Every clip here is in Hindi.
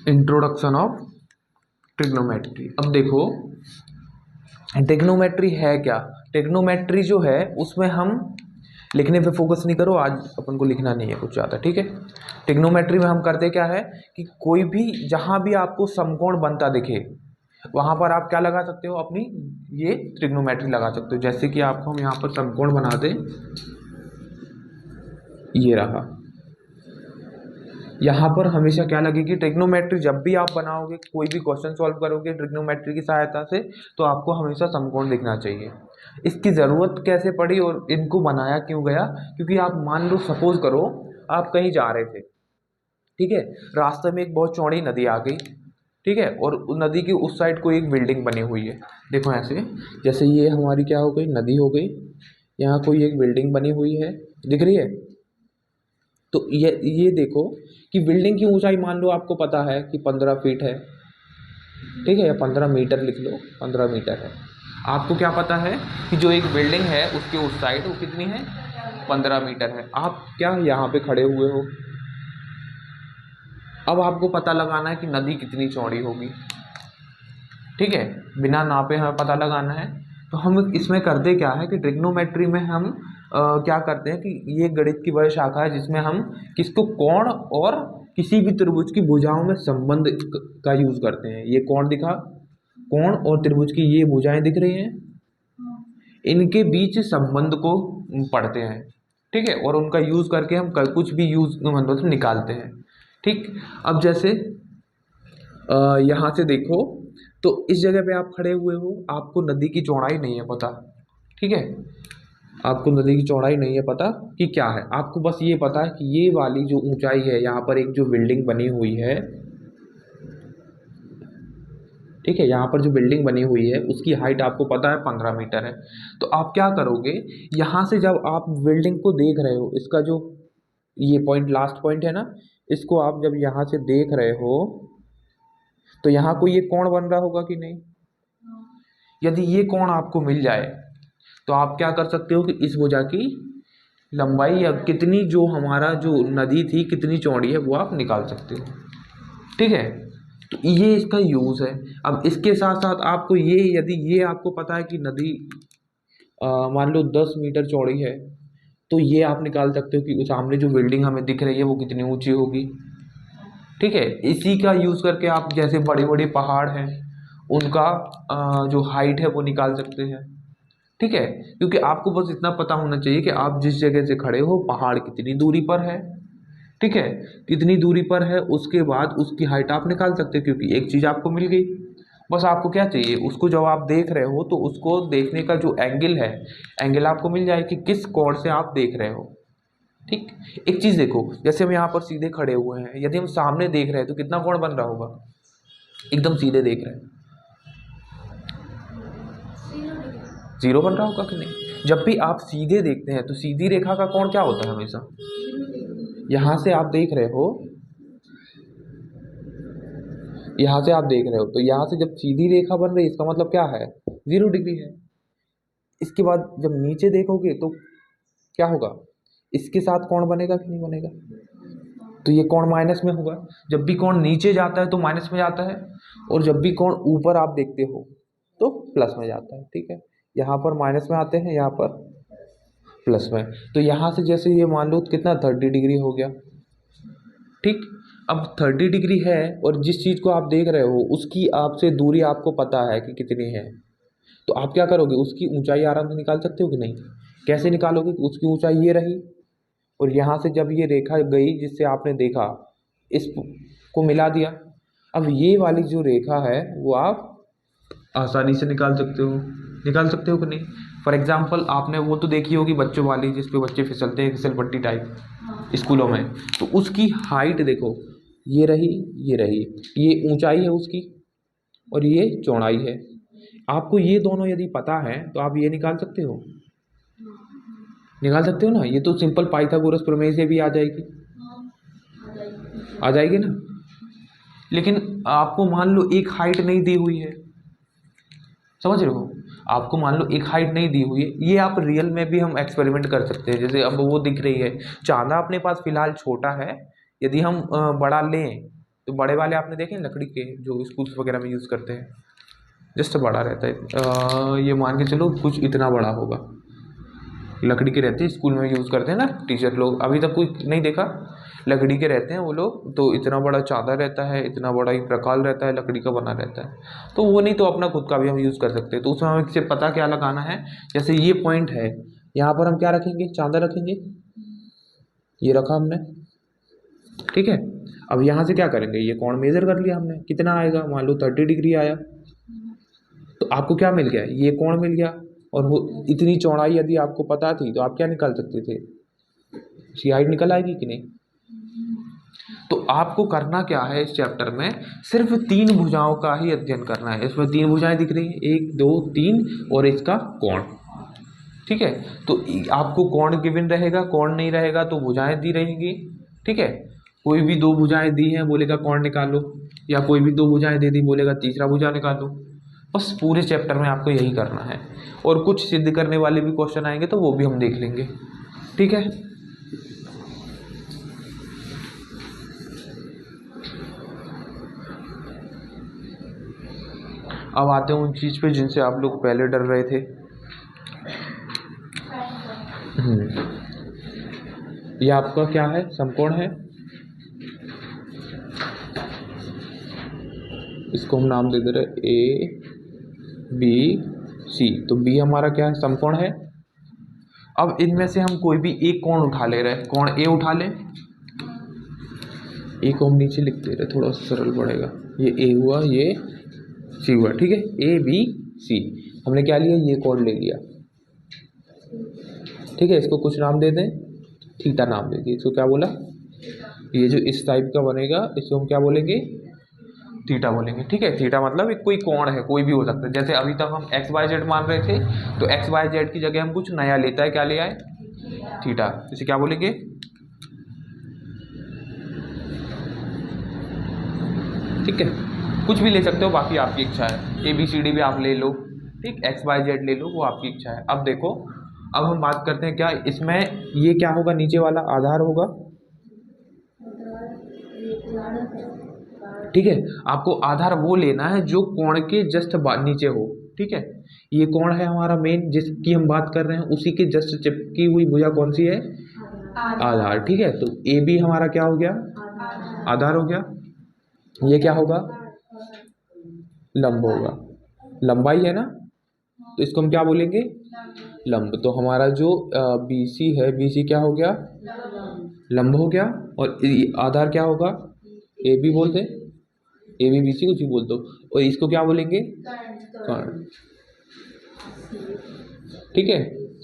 Introduction of trigonometry. अब देखो ट्रिग्नोमेट्री है क्या। ट्रिग्नोमेट्री जो है उसमें हम लिखने पे फोकस नहीं करो, आज अपन को लिखना नहीं है कुछ ज़्यादा, ठीक है। ट्रिग्नोमेट्री में हम करते क्या है कि कोई भी जहाँ भी आपको समकोण बनता दिखे वहाँ पर आप क्या लगा सकते हो, अपनी ये ट्रिग्नोमेट्री लगा सकते हो। जैसे कि आपको हम यहाँ पर समकोण बना दें, ये रहा, यहाँ पर हमेशा क्या लगेगी ट्रिग्नोमेट्री। जब भी आप बनाओगे, कोई भी क्वेश्चन सॉल्व करोगे ट्रिग्नोमेट्री की सहायता से, तो आपको हमेशा समकोण दिखना चाहिए। इसकी ज़रूरत कैसे पड़ी और इनको बनाया क्यों गया, क्योंकि आप मान लो सपोज करो आप कहीं जा रहे थे, ठीक है, रास्ते में एक बहुत चौड़ी नदी आ गई, ठीक है, और नदी की उस साइड कोई एक बिल्डिंग बनी हुई है। देखो ऐसे, जैसे ये हमारी क्या हो गई, नदी हो गई, यहाँ कोई एक बिल्डिंग बनी हुई है, दिख रही है। तो ये देखो कि बिल्डिंग की ऊंचाई मान लो आपको पता है कि 15 फीट है, ठीक है, या 15 मीटर लिख लो, 15 मीटर है। आपको क्या पता है कि जो एक बिल्डिंग है उसके उस साइड वो कितनी है, 15 मीटर है। आप क्या यहाँ पे खड़े हुए हो, अब आपको पता लगाना है कि नदी कितनी चौड़ी होगी, ठीक है, बिना नापे हमें पता लगाना है। तो हम इसमें करते क्या है कि ट्रिग्नोमेट्री में हम क्या करते हैं कि ये गणित की वह शाखा है जिसमें हम किसको कोण और किसी भी त्रिभुज की भुजाओं में संबंध का यूज करते हैं। ये कोण दिखा, कोण और त्रिभुज की ये भुजाएं दिख रही हैं, इनके बीच संबंध को पढ़ते हैं, ठीक है, और उनका यूज करके हम कुछ भी यूज मतलब निकालते हैं, ठीक। अब जैसे यहाँ से देखो, तो इस जगह पे आप खड़े हुए हो, आपको नदी की चौड़ाई नहीं है पता, ठीक है, आपको नदी की चौड़ाई नहीं है पता कि क्या है। आपको बस ये पता है कि ये वाली जो ऊंचाई है, यहाँ पर एक जो बिल्डिंग बनी हुई है, ठीक है, यहाँ पर जो बिल्डिंग बनी हुई है उसकी हाइट आपको पता है 15 मीटर है। तो आप क्या करोगे, यहाँ से जब आप बिल्डिंग को देख रहे हो, इसका जो ये पॉइंट लास्ट पॉइंट है ना, इसको आप जब यहाँ से देख रहे हो तो यहाँ कोई ये कोण बन रहा होगा कि नहीं। यदि ये कोण आपको मिल जाए तो आप क्या कर सकते हो कि इस भुजा की लंबाई या कितनी जो हमारा जो नदी थी कितनी चौड़ी है वो आप निकाल सकते हो, ठीक है। तो ये इसका यूज़ है। अब इसके साथ साथ आपको ये, यदि ये आपको पता है कि नदी मान लो 10 मीटर चौड़ी है, तो ये आप निकाल सकते हो कि उस सामने जो बिल्डिंग हमें दिख रही है वो कितनी ऊंची होगी, ठीक है। इसी का यूज़ करके आप जैसे बड़े बड़े पहाड़ हैं उनका जो हाइट है वो निकाल सकते हैं, ठीक है, क्योंकि आपको बस इतना पता होना चाहिए कि आप जिस जगह से खड़े हो पहाड़ कितनी दूरी पर है, ठीक है, कितनी दूरी पर है, उसके बाद उसकी हाइट आप निकाल सकते हो, क्योंकि एक चीज़ आपको मिल गई। बस आपको क्या चाहिए, उसको जब आप देख रहे हो तो उसको देखने का जो एंगल है, एंगल आपको मिल जाए कि किस कोण से आप देख रहे हो, ठीक। एक चीज़ देखो, जैसे हम यहाँ पर सीधे खड़े हुए हैं, यदि हम सामने देख रहे हैं तो कितना कोण बन रहा होगा, एकदम सीधे देख रहे हैं, 0 बन रहा होगा कि नहीं। जब भी आप सीधे देखते हैं तो सीधी रेखा का कोण क्या होता है हमेशा, यहाँ से आप देख रहे हो, यहाँ से आप देख रहे हो, तो यहाँ से जब सीधी रेखा बन रही है इसका मतलब क्या है, 0 डिग्री है। इसके बाद जब नीचे देखोगे तो क्या होगा, इसके साथ कोण बनेगा कि नहीं बनेगा, तो ये कोण माइनस में होगा। जब भी कोण नीचे जाता है तो माइनस में जाता है, और जब भी कोण ऊपर आप देखते हो तो प्लस में जाता है, ठीक है। यहाँ पर माइनस में आते हैं, यहाँ पर प्लस में। तो यहाँ से जैसे ये मान लो कितना 30 डिग्री हो गया, ठीक। अब 30 डिग्री है और जिस चीज़ को आप देख रहे हो उसकी आपसे दूरी आपको पता है कि कितनी है, तो आप क्या करोगे, उसकी ऊंचाई आराम से निकाल सकते हो कि नहीं। कैसे निकालोगे, उसकी ऊंचाई ये रही और यहाँ से जब ये रेखा गई जिससे आपने देखा, इस को मिला दिया। अब ये वाली जो रेखा है वो आप आसानी से निकाल सकते हो, निकाल सकते हो कि नहीं। फॉर एग्जाम्पल आपने वो तो देखी होगी बच्चों वाली, जिस पे बच्चे फिसलते हैं, फिसल पट्टी टाइप स्कूलों में, तो उसकी हाइट देखो, ये रही, ये रही, ये ऊंचाई है उसकी और ये चौड़ाई है। आपको ये दोनों यदि पता है तो आप ये निकाल सकते हो, निकाल सकते हो ना। ये तो सिंपल पाइथागोरस प्रमेय से भी आ जाएगी, आ जाएगी ना। लेकिन आपको मान लो एक हाइट नहीं दी हुई है, समझ रहे हो, आपको मान लो एक हाइट नहीं दी हुई है, ये आप रियल में भी हम एक्सपेरिमेंट कर सकते हैं। जैसे अब वो दिख रही है, चांदा अपने पास फिलहाल छोटा है, यदि हम बड़ा लें तो बड़े वाले आपने देखे लकड़ी के जो स्कूल्स वगैरह में यूज़ करते हैं, जस्ट बड़ा रहता है, ये मान के चलो कुछ इतना बड़ा होगा, लकड़ी के रहते हैं, स्कूल में यूज़ करते हैं ना टीचर लोग, अभी तक कोई नहीं देखा, लकड़ी के रहते हैं वो लोग, तो इतना बड़ा चादर रहता है, इतना बड़ा ही प्रकाल रहता है, लकड़ी का बना रहता है, तो वो नहीं तो अपना खुद का भी हम यूज़ कर सकते हैं। तो उसमें हमें सिर्फ पता क्या लगाना है, जैसे ये पॉइंट है, यहाँ पर हम क्या रखेंगे, चादर रखेंगे, ये रखा हमने, ठीक है। अब यहाँ से क्या करेंगे, ये कोण मेजर कर लिया हमने, कितना आएगा, मान लो 30 डिग्री आया, तो आपको क्या मिल गया, ये कोण मिल गया, और वो इतनी चौड़ाई यदि आपको पता थी तो आप क्या निकाल सकते थे, इसकी हाइट निकल आएगी कि नहीं। तो आपको करना क्या है इस चैप्टर में, सिर्फ 3 भुजाओं का ही अध्ययन करना है। इसमें 3 भुजाएं दिख रही हैं, 1 2 3, और इसका कोण, ठीक है। तो आपको कोण गिवन रहेगा, कोण नहीं रहेगा तो भुजाएं दी रहेंगी, ठीक है। कोई भी 2 भुजाएं दी हैं, बोलेगा कोण निकालो, या कोई भी 2 भुजाएं दे दी, बोलेगा तीसरा भुजा निकालो। बस पूरे चैप्टर में आपको यही करना है, और कुछ सिद्ध करने वाले भी क्वेश्चन आएंगे तो वो भी हम देख लेंगे, ठीक है। अब आते हैं उन चीज़ पे जिनसे आप लोग पहले डर रहे थे। ये आपका क्या है, समकोण है, इसको हम नाम दे दे रहे ए बी सी, तो बी हमारा क्या है, समकोण है। अब इनमें से हम कोई भी एक कोण उठा ले रहे हैं, कोण ए उठा लें, ए को हम नीचे लिख दे रहे, थोड़ा सरल पड़ेगा, ये ए हुआ, ये सी हुआ, ठीक है, ए बी सी, हमने क्या लिया, ये कोण ले लिया, ठीक है। इसको कुछ नाम दे दें, थीटा नाम दे दिए, इसको क्या बोला, ये जो इस टाइप का बनेगा इसको हम क्या बोलेंगे, थीटा बोलेंगे, ठीक है। थीटा मतलब एक कोई कोण है, कोई भी हो सकता है, जैसे अभी तक हम एक्स वाई जेड मान रहे थे, तो एक्स वाई जेड की जगह हम कुछ नया लेता है, क्या ले आए, थीटा, इसे क्या बोलेंगे, ठीक है। कुछ भी ले सकते हो, बाकी आपकी इच्छा है, ए बी सी डी भी आप ले लो, ठीक, एक्स वाई जेड ले लो, वो आपकी इच्छा है। अब देखो, अब हम बात करते हैं क्या इसमें, ये क्या होगा, नीचे वाला आधार होगा, ठीक है। आपको आधार वो लेना है जो कोण के जस्ट नीचे हो, ठीक है। ये कोण है हमारा मेन जिसकी हम बात कर रहे हैं, उसी के जस्ट चिपकी हुई भुजा कौन सी है, आधार, ठीक है। तो ए बी हमारा क्या हो गया, आधार हो गया, ये क्या होगा, लंब होगा, लंबाई है ना, तो इसको हम क्या बोलेंगे, लंब। तो हमारा जो बी सी है, बी सी क्या हो गया, लंब हो गया, और आधार क्या होगा, ए बी बोलते, ए बी बी सी कुछ भी बोल दो, और इसको क्या बोलेंगे, कर्ण, ठीक है,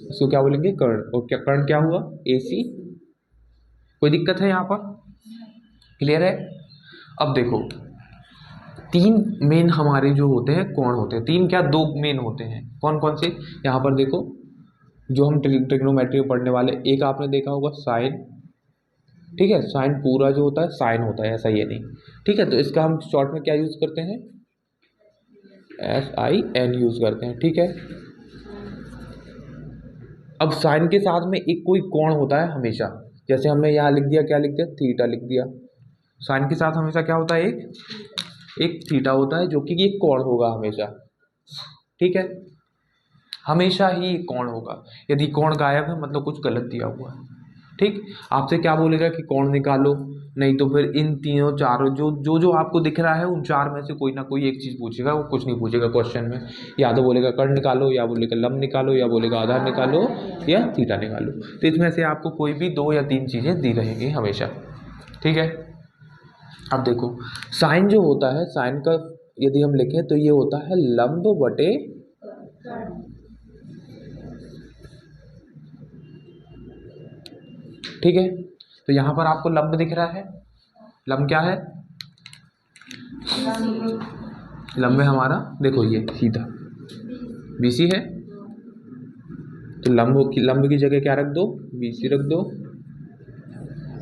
इसको क्या बोलेंगे, कर्ण। और क्या कर्ण क्या हुआ, ए सी। कोई दिक्कत है यहाँ पर, क्लियर है। अब देखो, 3 मेन हमारे जो होते हैं कोण होते हैं, 3 क्या 2 मेन होते हैं, कौन कौन से, यहाँ पर देखो, जो हम ट्रिग्नोमेट्री में पढ़ने वाले, एक आपने देखा होगा साइन, ठीक है, साइन पूरा जो होता है साइन होता है, ऐसा ये नहीं, ठीक है। तो इसका हम शॉर्ट में क्या यूज करते हैं, SIN यूज करते हैं, ठीक है। अब साइन के साथ में एक कोई कोण होता है हमेशा, जैसे हमने यहाँ लिख दिया, क्या लिख दिया, थीटा लिख दिया, साइन के साथ हमेशा क्या होता है, एक थीटा होता है, जो कि एक कोण होगा हमेशा, ठीक है, हमेशा ही कोण होगा। यदि कोण गायब है मतलब कुछ गलत दिया हुआ है, ठीक। आपसे क्या बोलेगा कि कोण निकालो, नहीं तो फिर इन तीनों चारों जो आपको दिख रहा है उन 4 में से कोई ना कोई एक चीज़ पूछेगा, वो कुछ नहीं पूछेगा क्वेश्चन में, या तो बोलेगा कर्ण निकालो, या बोलेगा लंब निकालो, या बोलेगा आधार निकालो, या थीटा निकालो। तो इसमें से आपको कोई भी 2 या 3 चीज़ें दी रहेंगी हमेशा, ठीक है। अब देखो, साइन जो होता है, साइन का यदि हम लिखें तो ये होता है लंब बटे, ठीक है। तो यहाँ पर आपको लंब दिख रहा है, लंब क्या है, लंब है हमारा, देखो ये सीधा BC है, तो लंब की जगह क्या रख दो, BC रख दो,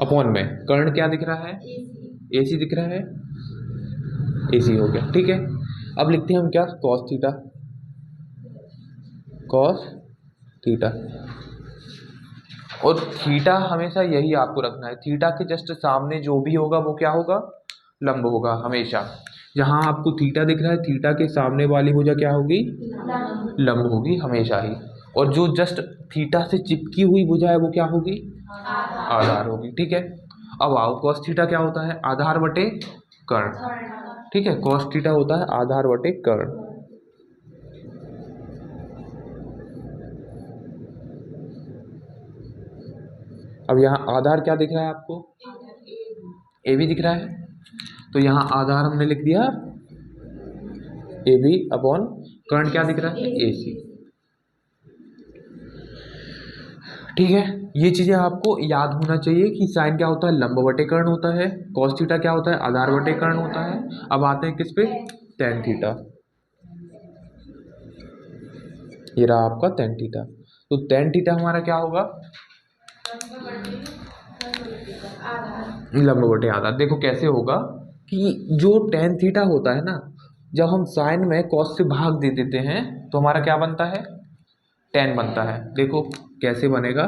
अपॉन में कर्ण क्या दिख रहा है, AC दिख रहा है, AC हो गया, ठीक है। अब लिखते हैं हम क्या, cos थीटा, cos थीटा, और थीटा हमेशा यही आपको रखना है, थीटा के जस्ट सामने जो भी होगा वो क्या होगा, लंब होगा हमेशा। जहाँ आपको थीटा दिख रहा है, थीटा के सामने वाली भुजा क्या होगी? लंब होगी हमेशा ही। और जो जस्ट थीटा से चिपकी हुई भुजा है वो क्या होगी? आधार होगी। ठीक है, अब आओ कॉस थीटा क्या होता है? आधार बटे कर्ण। ठीक है, कॉस थीटा होता है आधार बटे कर्ण। अब यहाँ आधार क्या दिख रहा है आपको? ए बी दिख रहा है, तो यहाँ आधार हमने लिख दिया ए बी अपॉन कर्ण क्या दिख रहा है? ए सी। ठीक है, ये चीजें आपको याद होना चाहिए कि साइन क्या होता है? लंब बटे कर्ण होता है। कॉस थीटा क्या होता है? आधार बटे कर्ण होता है। अब आते हैं किस पे? Tan theta. ये रहा आपका टेन थीटा। तो टेन थीटा हमारा क्या होगा? लंब बटे आधार। देखो कैसे होगा कि जो टेन थीटा होता है ना, जब हम साइन में कॉस से भाग दे देते हैं तो हमारा क्या बनता है? टेन बनता है। देखो कैसे बनेगा,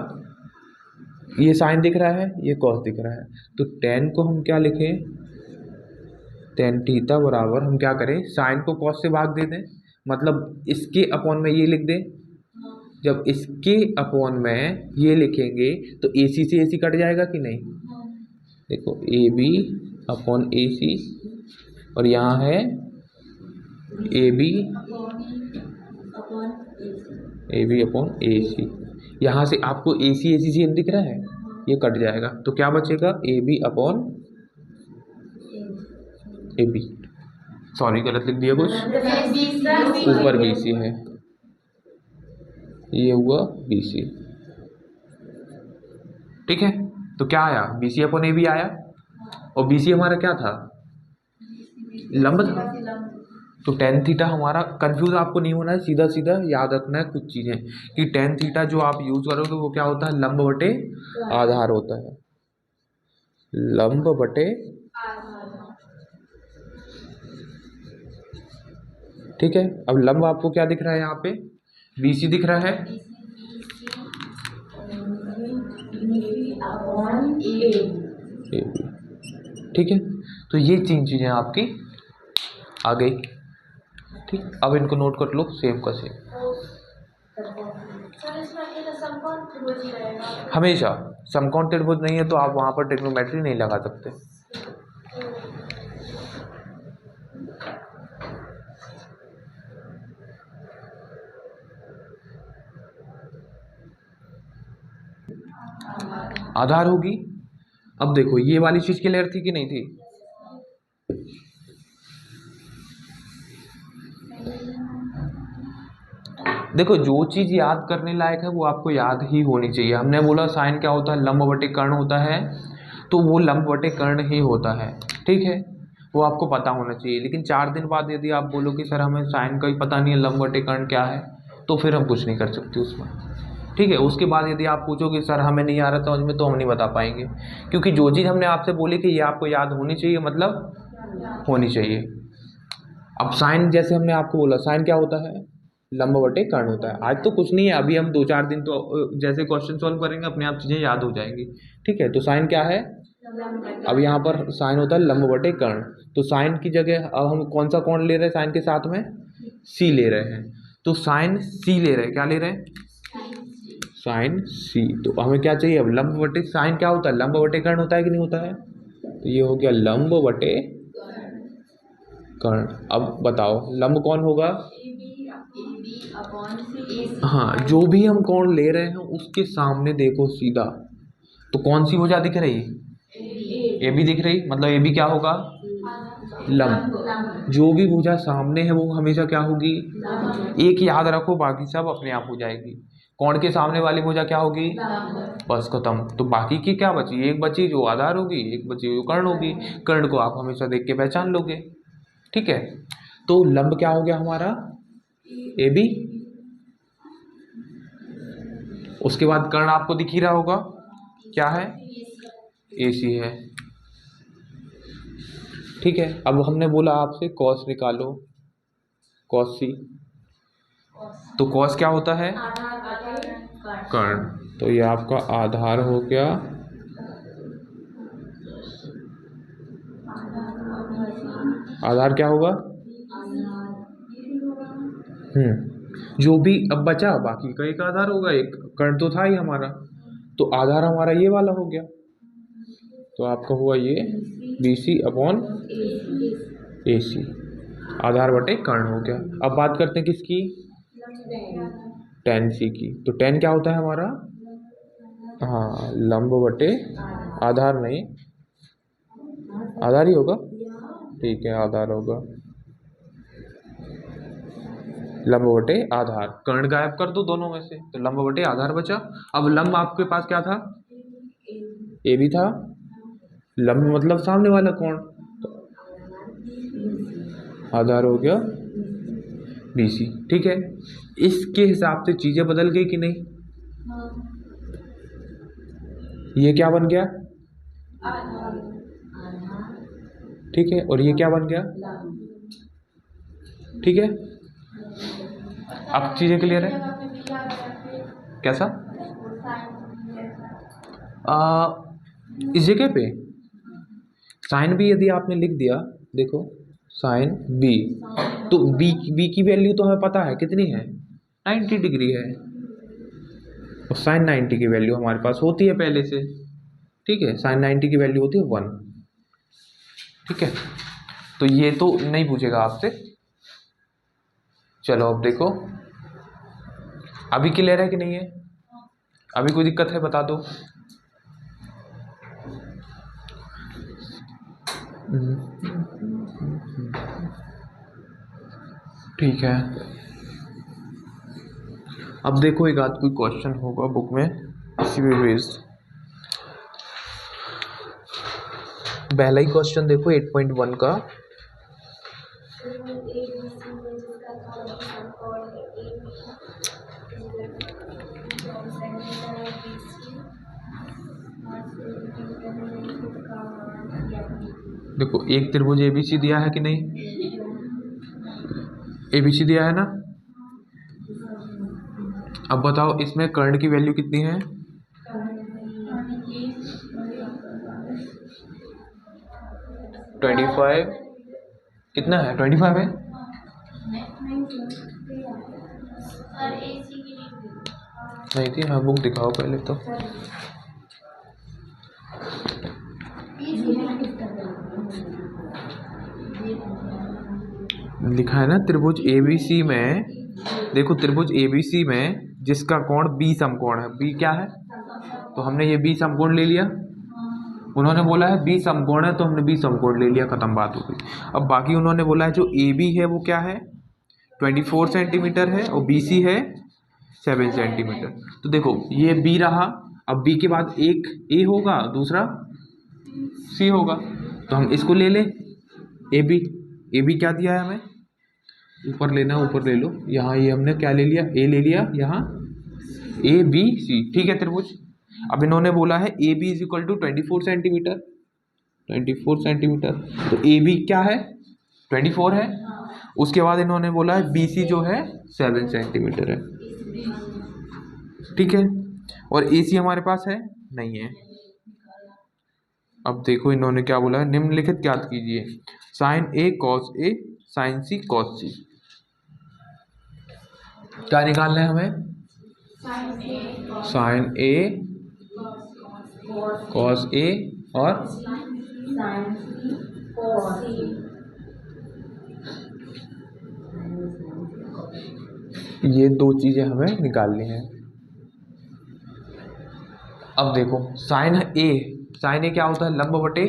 ये साइन दिख रहा है, ये कॉस दिख रहा है, तो टेन को हम क्या लिखें? टेन थीटा बराबर हम क्या करें? साइन को कॉस से भाग दे दें, मतलब इसके अपॉन में ये लिख दें। जब इसके अपॉन में ये लिखेंगे तो ए सी से ए सी कट जाएगा कि नहीं? देखो ए बी अपॉन ए सी, और यहाँ है ए बी अपॉन ए सी। यहाँ से आपको ए सी दिख रहा है, ये कट जाएगा, तो क्या बचेगा? A B upon A B. Sorry गलत लिख दिया कुछ, ऊपर बी सी है, ये हुआ बी सी। ठीक है, तो क्या आया? B C upon A B आया, और बी सी हमारा क्या था? लंब था। तो टेन थीटा हमारा, कंफ्यूज आपको नहीं होना है, सीधा सीधा याद रखना है कुछ चीजें कि टेन थीटा जो आप यूज करोगे वो क्या होता है? लंब बटे आधार होता है। लंब बटे, ठीक है। अब लंब आपको क्या दिख रहा है? यहाँ पे बी सी दिख रहा है, ठीक है। तो ये तीन चीजें आपकी आ गई। ठीक, अब इनको नोट कर लो सेम का सेम। हमेशा समकोण त्रिभुज नहीं है तो आप वहां पर ट्रिग्नोमेट्री नहीं लगा सकते। आधार होगी। अब देखो ये वाली चीज क्लियर थी कि नहीं थी? देखो जो चीज याद करने लायक है वो आपको याद ही होनी चाहिए। हमने बोला साइन क्या होता है? लंब बटे कर्ण होता है, तो वो लंब बटे कर्ण ही होता है। ठीक है, वो आपको पता होना चाहिए। लेकिन 4 दिन बाद यदि आप बोलो कि सर हमें साइन का ही पता नहीं है, लंब बटे कर्ण क्या है, तो फिर हम कुछ नहीं कर सकते उसमें। ठीक है, उसके बाद यदि आप पूछोगे सर हमें नहीं आ रहा समझ में, तो हम नहीं बता पाएंगे, क्योंकि जो चीज़ हमने आपसे बोली कि ये आपको याद होनी चाहिए, मतलब होनी चाहिए। अब साइन, जैसे हमने आपको बोला साइन क्या होता है? लंब बटे कर्ण होता है। आज तो कुछ नहीं है, अभी हम 2-4 दिन तो जैसे क्वेश्चन सॉल्व करेंगे अपने आप चीज़ें याद हो जाएंगी। ठीक है, तो साइन क्या है? अब यहाँ पर साइन होता है लंब बटे कर्ण, तो साइन की जगह अब हम कौन सा कोण ले रहे हैं? साइन के साथ में सी ले रहे हैं, तो साइन सी ले रहे हैं। क्या ले रहे हैं? साइन सी। तो हमें क्या चाहिए अब? लंब बटे साइन क्या होता है? लंब बटे कर्ण होता है कि नहीं होता है? तो ये हो गया लंब बटे कर्ण। अब बताओ लंब कौन होगा? हाँ, जो भी हम कोण ले रहे हैं उसके सामने देखो सीधा, तो कौन सी भुजा दिख रही? ए बी दिख रही, मतलब ए बी क्या होगा? लंब। जो भी भुजा सामने है वो हमेशा क्या होगी? एक याद रखो, बाकी सब अपने आप हो जाएगी। कोण के सामने वाली भुजा क्या होगी? बस खत्म। तो बाकी की क्या बची? एक बची जो आधार होगी, एक बची जो कर्ण होगी। कर्ण को आप हमेशा देख के पहचान लोगे। ठीक है, तो लंब क्या हो गया हमारा? A B. उसके बाद कर्ण आपको दिख ही रहा होगा, क्या है? ए सी है। ठीक है, अब हमने बोला आपसे कॉस निकालो, कॉस सी, तो कॉस क्या होता है? कर्ण। तो ये आपका आधार हो गया आधार क्या होगा? जो भी अब बचा बाकी का एक आधार होगा, एक कर्ण तो था ही हमारा, तो आधार हमारा ये वाला हो गया, तो आपका हुआ ये BC अपॉन AC, आधार बटे कर्ण हो गया। अब बात करते हैं किसकी? tan C की। तो tan क्या होता है हमारा? हाँ, लंब बटे आधार, नहीं आधार ही होगा, ठीक है आधार होगा, लंब बटे आधार। कर्ण गायब कर दो दोनों में से, तो लंब बटे आधार बचा। अब लंब आपके पास क्या था? ए भी था, लंब मतलब सामने वाला कोण, तो आधार हो गया BC। ठीक है, इसके हिसाब से चीजें बदल गई कि नहीं? ये क्या बन गया? ठीक है, और ये क्या बन गया? ठीक है, अब चीजें क्लियर है? कैसा? इस जगह पे साइन बी यदि आपने लिख दिया, देखो साइन बी, तो बी की वैल्यू तो हमें पता है कितनी है, 90 डिग्री है, और साइन 90 की वैल्यू हमारे पास होती है पहले से। ठीक है, साइन 90 की वैल्यू होती है 1। ठीक है, तो ये तो नहीं पूछेगा आपसे। चलो अब देखो, अभी क्लियर है कि नहीं है? अभी कोई दिक्कत है बता दो। ठीक है, अब देखो एक आध कोई क्वेश्चन होगा बुक में इसी पे बेस्ड। पहला ही क्वेश्चन देखो 8.1 का। देखो एक त्रिभुज ABC दिया है कि नहीं? ABC दिया है ना। अब बताओ इसमें कर्ण की वैल्यू कितनी है? Twenty five. कितना है? 25 है। नहीं थी, हाँ बुक दिखाओ पहले तो। लिखा है ना त्रिभुज ABC में, देखो त्रिभुज ABC में जिसका कोण B समकोण है, B क्या है? तो हमने ये B समकोण ले लिया, उन्होंने बोला है B समकोण है तो हमने B समकोण ले लिया, खत्म बात हो गई। अब बाकी उन्होंने बोला है जो AB है वो क्या है? 24 सेंटीमीटर है, और BC है 7 सेंटीमीटर। तो देखो ये B रहा, अब B के बाद एक A होगा, दूसरा C होगा, तो हम इसको ले लें AB क्या दिया है हमें? ऊपर लेना, ऊपर ले लो, यहाँ ये हमने क्या ले लिया? A ले लिया, यहाँ ABC। ठीक है त्रिभुज। अब इन्होंने बोला है AB is equal to 24 centimetre, 24 centimetre, तो AB क्या है? 24 है। उसके बाद इन्होंने बोला है BC जो है 7 सेंटीमीटर है। ठीक है, और AC हमारे पास है नहीं है। अब देखो इन्होंने क्या बोला है, निम्नलिखित ज्ञात कीजिए, sine A cos A sine C cos C। क्या निकालना है हमें? साइन A cos A और ये दो चीजें हमें निकालनी है। अब देखो साइन A क्या होता है? लंब बटे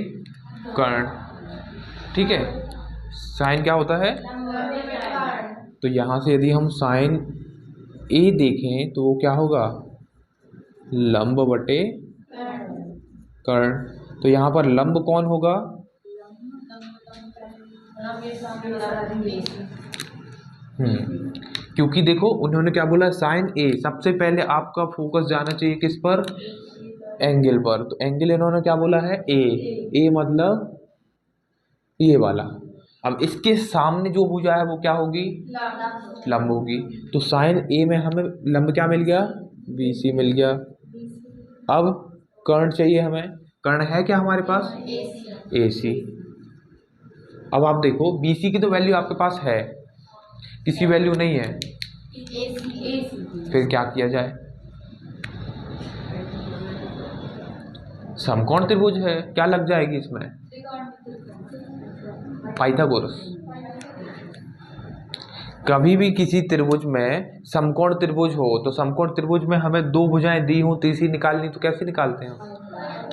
कर्ण। ठीक है, साइन क्या होता है? तो यहां से यदि हम साइन A देखें तो वो क्या होगा? लंब बटे कर्ण। तो यहाँ पर लंब कौन होगा? क्योंकि देखो उन्होंने क्या बोला, साइन A, सबसे पहले आपका फोकस जाना चाहिए किस पर? एंगल पर। तो एंगल इन्होंने क्या बोला है? A मतलब ये वाला। अब इसके सामने जो भुजा है वो क्या होगी? लंब होगी। तो साइन A में हमें लंब क्या मिल गया? BC मिल गया। अब कर्ण चाहिए हमें, कर्ण है क्या हमारे पास? AC। अब आप देखो BC की तो वैल्यू आपके पास है, किसी वैल्यू नहीं है, फिर क्या किया जाए? समकोण त्रिभुज है, क्या लग जाएगी इसमें? पाइथागोरस। कभी भी किसी त्रिभुज में समकोण त्रिभुज हो तो समकोण त्रिभुज में हमें दो भुजाएं दी हो, तीसरी निकालनी, तो कैसे निकालते हैं?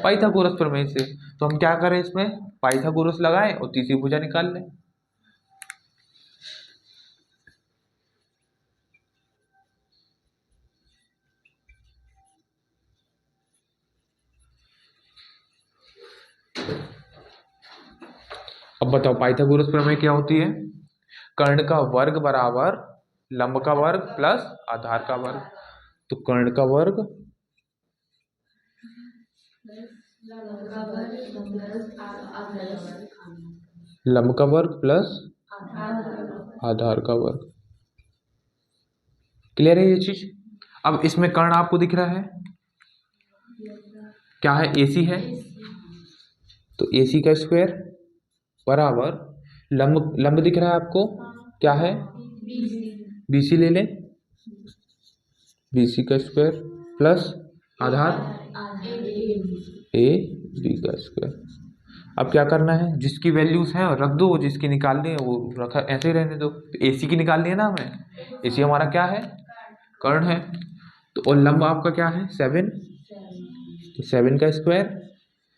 पाइथागोरस प्रमेय से। तो हम क्या करें, इसमें पाइथागोरस लगाएं और तीसरी भुजा निकाल लें। अब बताओ पाइथागोरस प्रमेय क्या होती है? कर्ण का वर्ग बराबर लंब का वर्ग प्लस आधार का वर्ग। तो कर्ण का वर्ग लंब का वर्ग प्लस आधार का वर्ग। क्लियर है ये चीज? अब इसमें कर्ण आपको दिख रहा है, क्या है? AC है, तो AC का स्क्वायर बराबर लंब, लंब दिख रहा है आपको, क्या है? BC ले लें, BC का स्क्वायर प्लस आधार AB का स्क्वायर। अब क्या करना है, जिसकी वैल्यूज हैं रख दो, जिसकी निकालनी है वो रखा, ऐसे ही रहने दो। तो AC की निकालनी है ना हमें, AC हमारा क्या है? कर्ण है। तो और लंब आपका क्या है? 7, तो 7 का स्क्वायर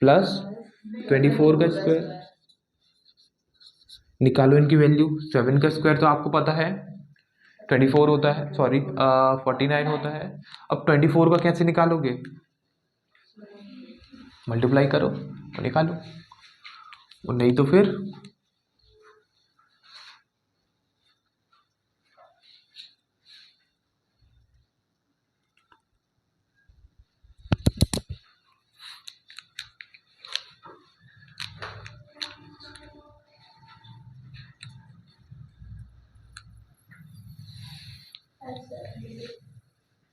प्लस 24 का स्क्वायर। निकालो इनकी वैल्यू। 7 का स्क्वायर तो आपको पता है 24 होता है, सॉरी 49 होता है। अब 24 का कैसे निकालोगे? मल्टीप्लाई करो और निकालो, और नहीं तो फिर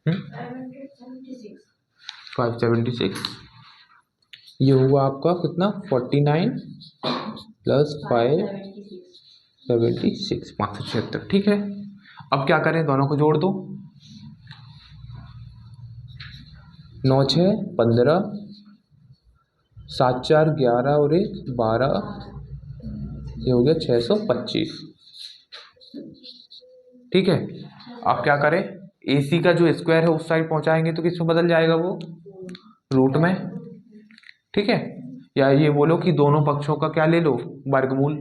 हम्म 576, ये हुआ आपका कितना? 49 प्लस 576, 576। ठीक है, अब क्या करें, दोनों को जोड़ दो। 9 6 15, 7 4 11 और 1 12, ये हो गया 625। ठीक है, अब क्या करें, AC का जो स्क्वायर है उस साइड पहुंचाएंगे तो किस में बदल जाएगा वो? रूट में। ठीक है, या ये बोलो कि दोनों पक्षों का क्या ले लो? वर्गमूल।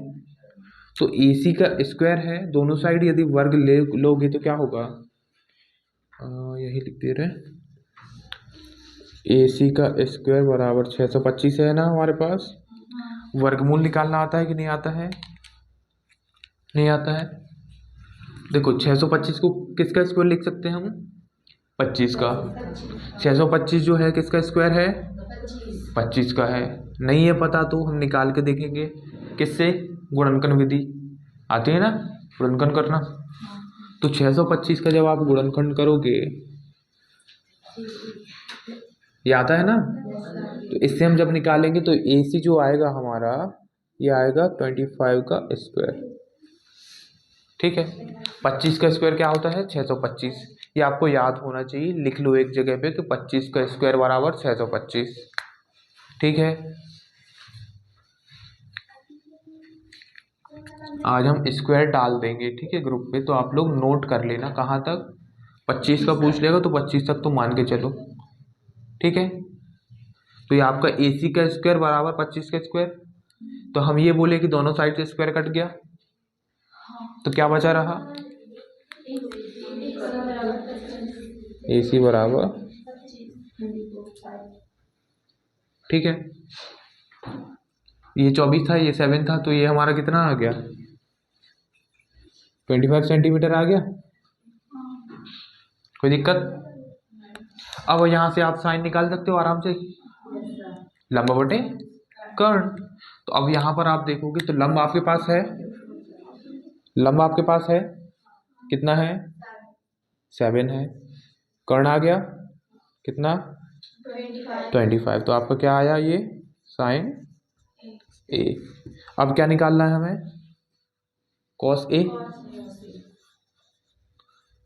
तो AC का स्क्वायर है, दोनों साइड यदि वर्ग ले लोगे तो क्या होगा? यही लिख दे रहे, AC का स्क्वायर बराबर 625 है ना हमारे पास। वर्गमूल निकालना आता है कि नहीं आता है? नहीं आता है। देखो 625 को किसका स्क्वायर लिख सकते हैं हम? 25 का। 625 जो है किसका स्क्वायर है? 25 का है। नहीं है पता तो हम निकाल के देखेंगे, किससे? गुणनखंड विधि आती है ना, गुणनखंड करना। तो 625 का जब आप गुणनखंड करोगे, ये आता है ना, तो इससे हम जब निकालेंगे तो AC जो आएगा हमारा, ये आएगा 25 का स्क्वायर। ठीक है, 25 का स्क्वायर क्या होता है? 625। ये आपको याद होना चाहिए, लिख लो एक जगह पे कि 25 का स्क्वायर बराबर 625। ठीक है, आज हम स्क्वायर डाल देंगे, ठीक है, ग्रुप पे, तो आप लोग नोट कर लेना कहाँ तक। 25 का पूछ लेगा तो 25 तक तो मान के चलो। ठीक है, तो ये आपका AC का स्क्वायर बराबर 25 का स्क्वायर। तो हम ये बोले कि दोनों साइड से स्क्वायर कट गया, तो क्या बचा रहा? AC बराबर, ठीक है, ये 24 था, ये 7 था, तो ये हमारा कितना आ गया? 25 सेंटीमीटर आ गया। कोई दिक्कत? अब यहाँ से आप साइन निकाल सकते हो आराम से, लंब बटे कर्ण। तो अब यहाँ पर आप देखोगे तो लंब आपके पास है, लंब आपके पास है कितना है? 7 है। कर्ण आ गया कितना? 25। तो आपका क्या आया? ये साइन ए। अब क्या निकालना है हमें, कॉस ए।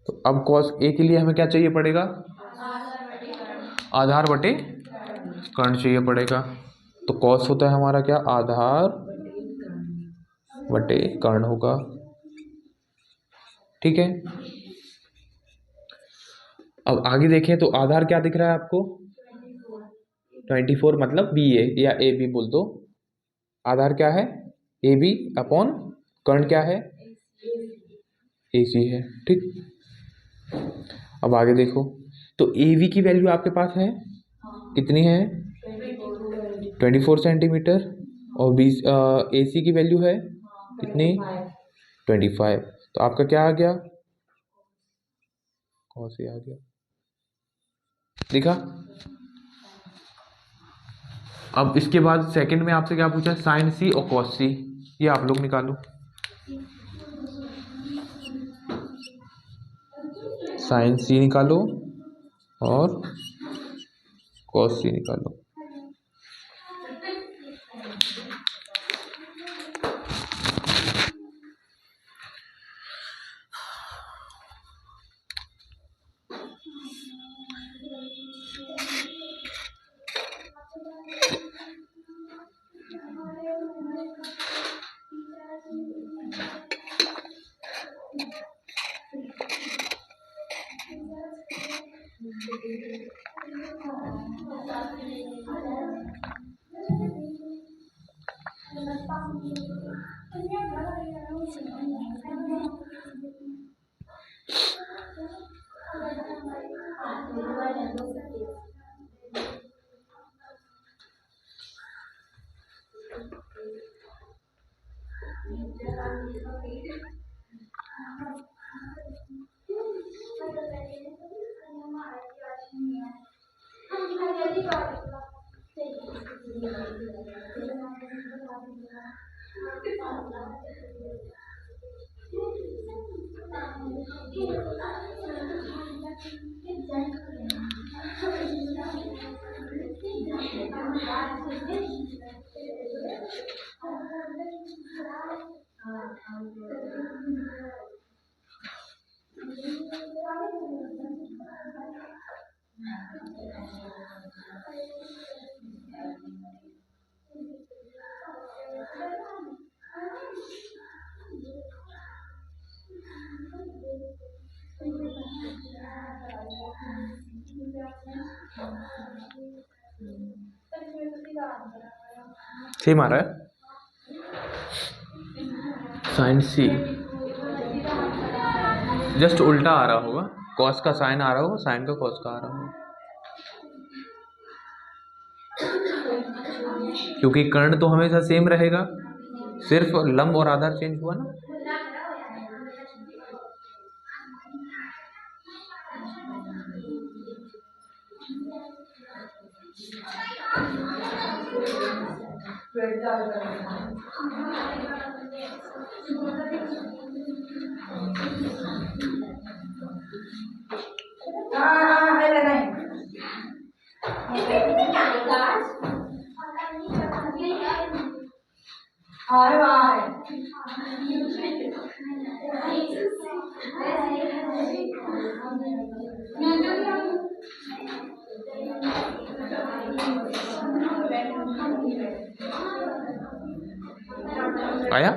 तो अब कॉस ए के लिए हमें क्या चाहिए पड़ेगा, आधार बटे कर्ण चाहिए पड़ेगा। तो कॉस होता है हमारा क्या, आधार बटे कर्ण होगा। ठीक है, अब आगे देखें तो आधार क्या दिख रहा है आपको, 24, मतलब बी ए या ए बी बोल दो। आधार क्या है, ए बी अपॉन कर्ण क्या है, ए सी है। ठीक, अब आगे देखो तो ए वी की वैल्यू आपके पास है कितनी है, 24 सेंटीमीटर, और बी ए सी की वैल्यू है कितनी, 25। तो आपका क्या आ गया, कौन सी आ गया, दिखा। अब इसके बाद सेकंड में आपसे क्या पूछा, साइन सी और कॉस सी, ये आप लोग निकालो। साइन सी निकालो और कॉस सी निकालो। सेम आ रहा है, साइन सी जस्ट उल्टा आ रहा होगा, कॉस का साइन आ रहा होगा, साइन का कॉस का आ रहा होगा, क्योंकि कर्ण तो हमेशा सेम रहेगा, सिर्फ लंब और आधार चेंज हुआ ना। आया,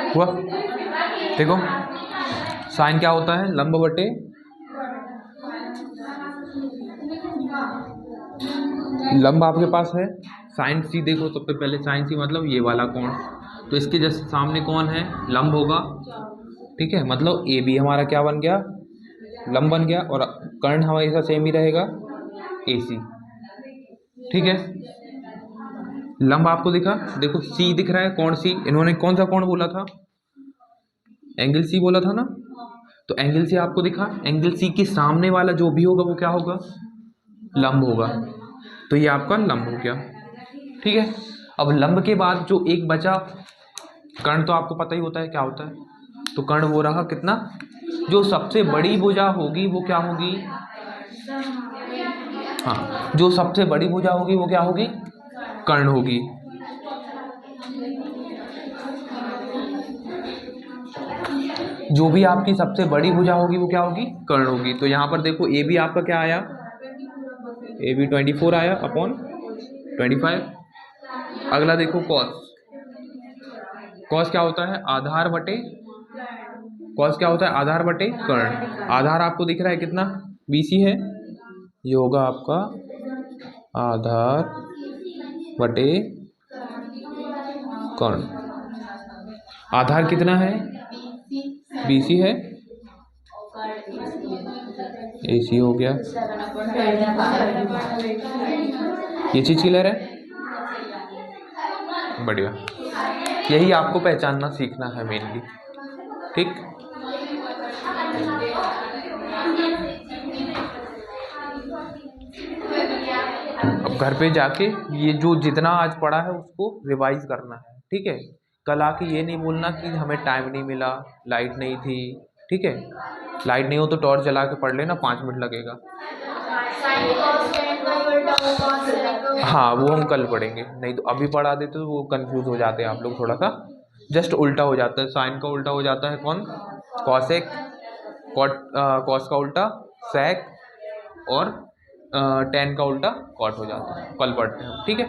हुआ। देखो साइन क्या होता है, लंब बटे लंब आपके पास है साइन सी। देखो सबसे पहले साइन सी मतलब ये वाला कोण, तो इसके जस्ट सामने कौन है, लंब होगा। ठीक है, मतलब ए बी हमारा क्या बन गया, लंब बन गया, और कर्ण हमेशा सेम ही रहेगा, ए सी। ठीक है, लंब आपको दिखा, देखो सी दिख रहा है, कोण सी, इन्होंने कौन सा कोण बोला था, एंगल सी बोला था ना। तो एंगल सी आपको दिखा, एंगल सी के सामने वाला जो भी होगा वो क्या होगा, लंब होगा। तो ये आपका लंब हो गया। ठीक है, अब लंब के बाद जो एक बचा कर्ण, तो आपको पता ही होता है क्या होता है, तो कर्ण वो रहा कितना, जो सबसे बड़ी भुजा होगी वो क्या होगी, हाँ जो सबसे बड़ी भुजा होगी वो क्या होगी, कर्ण होगी। जो भी आपकी सबसे बड़ी भुजा होगी वो क्या होगी, कर्ण होगी। तो यहाँ पर देखो ए बी आपका क्या आया, ए बी 24 आया अपॉन 25। अगला देखो कॉस, कॉस क्या होता है, आधार बटे, कॉस क्या होता है, आधार बटे कर्ण। आधार आपको दिख रहा है कितना, BC है, ये होगा आपका आधार बटे कर्ण। आधार कितना है, BC है, AC हो गया। ये चीज क्लियर है, बढ़िया। यही आपको पहचानना सीखना है मेनली। ठीक, अब घर पे जाके ये जो जितना आज पढ़ा है उसको रिवाइज करना है। ठीक है, कल आके ये नहीं बोलना कि हमें टाइम नहीं मिला, लाइट नहीं थी। ठीक है, लाइट नहीं हो तो टॉर्च जला के पढ़ लेना, 5 मिनट लगेगा। हाँ वो हम कल पढ़ेंगे, नहीं तो अभी पढ़ा देते तो वो कंफ्यूज हो जाते हैं आप लोग, थोड़ा सा जस्ट उल्टा हो जाता है, साइन का उल्टा हो जाता है कौन, कॉसेक, कॉस का उल्टा सेक, और टेन का उल्टा कॉट हो जाता है। कल पढ़ते हैं, ठीक है।